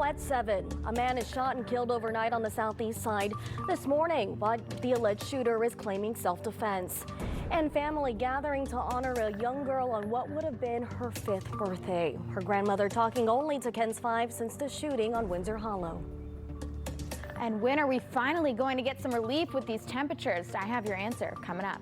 at 7, a man is shot and killed overnight on the southeast side this morning, but the alleged shooter is claiming self-defense. And family gathering to honor a young girl on what would have been her 5th birthday. Her grandmother talking only to KENS 5 since the shooting on Windsor Hollow. And when are we finally going to get some relief with these temperatures? I have your answer coming up.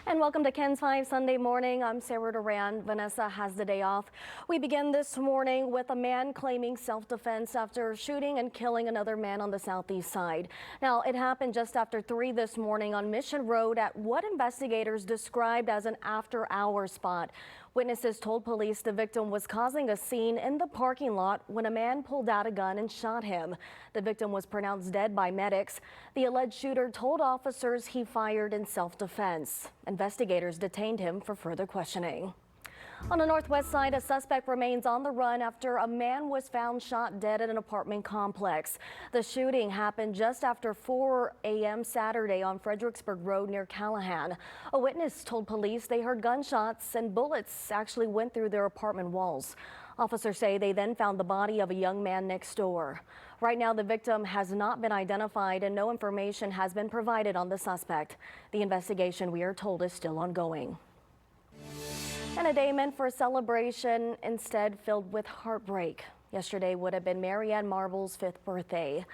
And welcome to KENS 5 Sunday morning. I'm Sarah Duran. Vanessa has the day off. We begin this morning with a man claiming self-defense after shooting and killing another man on the southeast side. Now, it happened just after 3 this morning on Mission Road at what investigators described as an after-hours spot. Witnesses told police the victim was causing a scene in the parking lot when a man pulled out a gun and shot him. The victim was pronounced dead by medics. The alleged shooter told officers he fired in self-defense. Investigators detained him for further questioning. On the northwest side, a suspect remains on the run after a man was found shot dead at an apartment complex. The shooting happened just after 4 a.m. Saturday on Fredericksburg Road near Callahan. A witness told police they heard gunshots and bullets actually went through their apartment walls. Officers say they then found the body of a young man next door. Right now, the victim has not been identified and no information has been provided on the suspect. The investigation, we are told, is still ongoing. And a day meant for celebration instead filled with heartbreak. Yesterday would have been Marianne Marble's 5th birthday.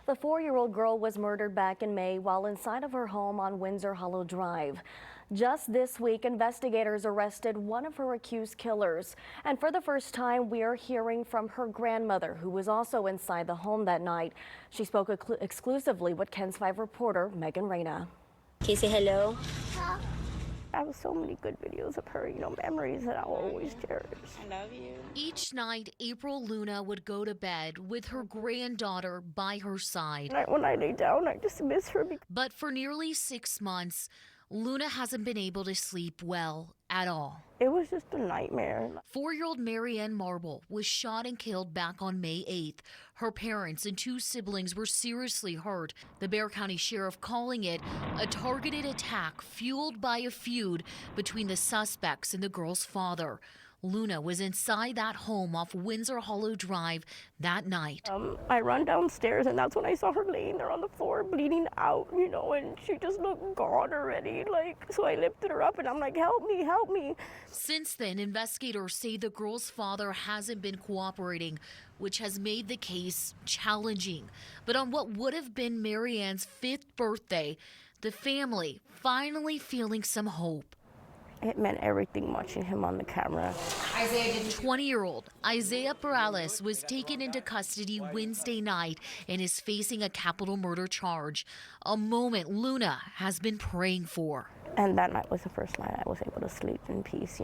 The 4-year-old girl was murdered back in May while inside of her home on Windsor Hollow Drive. Just this week, investigators arrested one of her accused killers. And for the first time, we are hearing from her grandmother, who was also inside the home that night. She spoke exclusively with KENS 5 reporter Megan Reyna. Can you say hello? I have so many good videos of her, memories that I'll always cherish. I love you. Each night, April Luna would go to bed with her granddaughter by her side. When I lay down, I just miss her. But for nearly 6 months, Luna hasn't been able to sleep well at all. It was just a nightmare. 4-year-old Marianne Marble was shot and killed back on May 8th. Her parents and 2 siblings were seriously hurt. The Bexar County Sheriff calling it a targeted attack fueled by a feud between the suspects and the girl's father. Luna was inside that home off Windsor Hollow Drive that night. I run downstairs and that's when I saw her laying there on the floor bleeding out, and she just looked gone already. So I lifted her up and I'm like, help me, help me. Since then, investigators say the girl's father hasn't been cooperating, which has made the case challenging. But on what would have been Marianne's 5th birthday, the family finally feeling some hope. It meant everything watching him on the camera. 20-year-old Isaiah Perales was taken into custody Wednesday night and is facing a capital murder charge, a moment Luna has been praying for. And that night was the first night I was able to sleep in peace,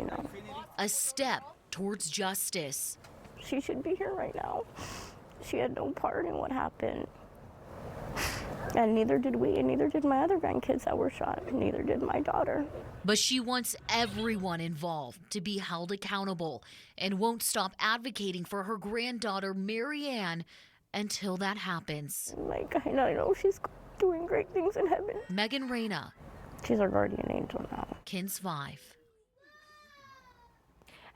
A step towards justice. She should be here right now. She had no part in what happened. And neither did we, and neither did my other grandkids that were shot, and neither did my daughter. But she wants everyone involved to be held accountable and won't stop advocating for her granddaughter, Marianne, until that happens. I know she's doing great things in heaven. Megan Reyna. She's our guardian angel now. KENS 5.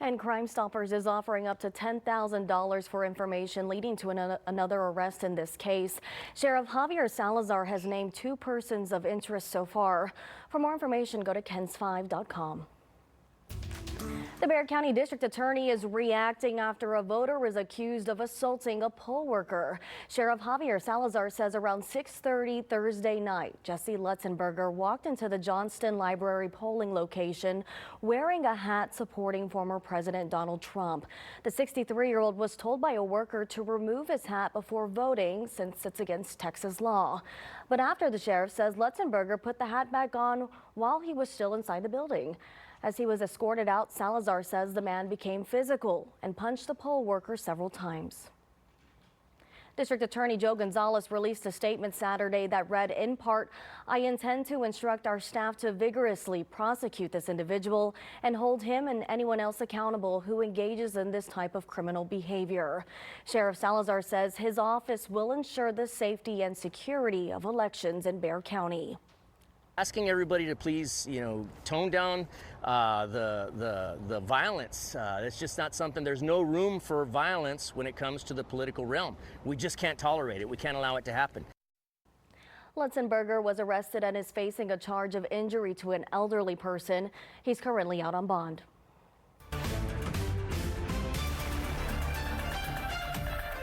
And Crime Stoppers is offering up to $10,000 for information leading to another arrest in this case. Sheriff Javier Salazar has named 2 persons of interest so far. For more information, go to KENS5.com. The Bexar County District Attorney is reacting after a voter is accused of assaulting a poll worker. Sheriff Javier Salazar says around 6:30 Thursday night, Jesse Lutzenberger walked into the Johnston Library polling location wearing a hat supporting former President Donald Trump. The 63-year-old was told by a worker to remove his hat before voting since it's against Texas law. But after, the sheriff says Lutzenberger put the hat back on while he was still inside the building. As he was escorted out, Salazar says the man became physical and punched the poll worker several times. District Attorney Joe Gonzalez released a statement Saturday that read in part, "I intend to instruct our staff to vigorously prosecute this individual and hold him and anyone else accountable who engages in this type of criminal behavior." Sheriff Salazar says his office will ensure the safety and security of elections in Bexar County. Asking everybody to please, tone down the violence. It's just not something. There's no room for violence when it comes to the political realm. We just can't tolerate it. We can't allow it to happen. Lutzenberger was arrested and is facing a charge of injury to an elderly person. He's currently out on bond.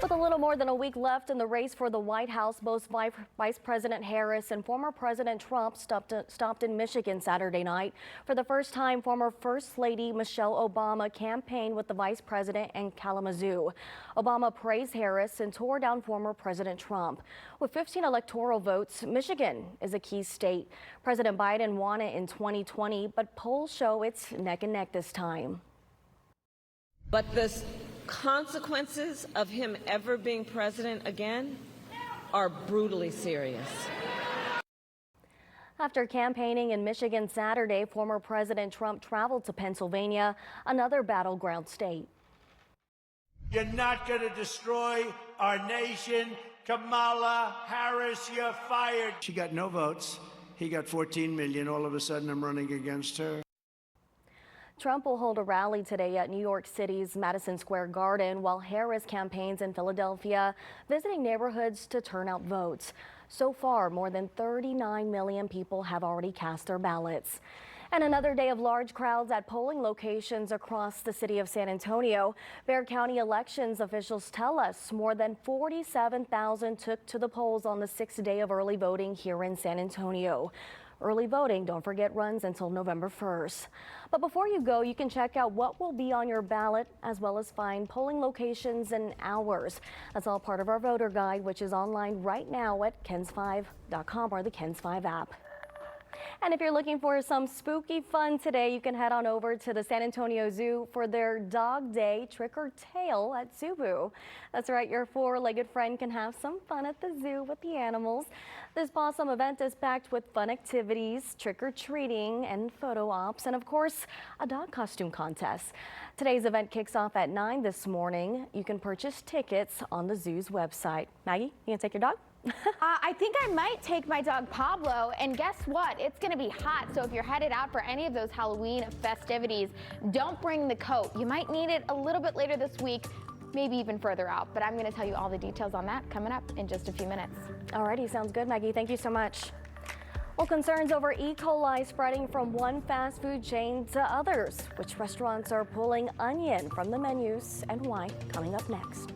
With a little more than a week left in the race for the White House, both Vice President Harris and former President Trump stopped in Michigan Saturday night. For the first time, former First Lady Michelle Obama campaigned with the Vice President in Kalamazoo. Obama praised Harris and tore down former President Trump. With 15 electoral votes, Michigan is a key state. President Biden won it in 2020, but polls show it's neck and neck this time. But the consequences of him ever being president again are brutally serious. After campaigning in Michigan Saturday, former President Trump traveled to Pennsylvania, another battleground state. You're not going to destroy our nation. Kamala Harris, you're fired. She got no votes. He got 14 million. All of a sudden, I'm running against her. Trump will hold a rally today at New York City's Madison Square Garden, while Harris campaigns in Philadelphia, visiting neighborhoods to turn out votes. So far, more than 39 million people have already cast their ballots. And another day of large crowds at polling locations across the city of San Antonio. Bexar County elections officials tell us more than 47,000 took to the polls on the 6th day of early voting here in San Antonio. Early voting, don't forget, runs until November 1st. But before you go, you can check out what will be on your ballot, as well as find polling locations and hours. That's all part of our voter guide, which is online right now at KENS5.com or the KENS5 app. And if you're looking for some spooky fun today, you can head on over to the San Antonio Zoo for their Dog Day Trick or Tail at Subu. That's right, your four-legged friend can have some fun at the zoo with the animals. This possum event is packed with fun activities, trick-or-treating, and photo ops, and of course, a dog costume contest. Today's event kicks off at 9 this morning. You can purchase tickets on the zoo's website. Maggie, you gonna take your dog? I think I might take my dog Pablo, and guess what? It's going to be hot, so if you're headed out for any of those Halloween festivities, don't bring the coat. You might need it a little bit later this week, maybe even further out, but I'm going to tell you all the details on that coming up in just a few minutes. Alrighty, sounds good, Maggie. Thank you so much. Well, concerns over E. coli spreading from one fast food chain to others. Which restaurants are pulling onion from the menus and why? Coming up next.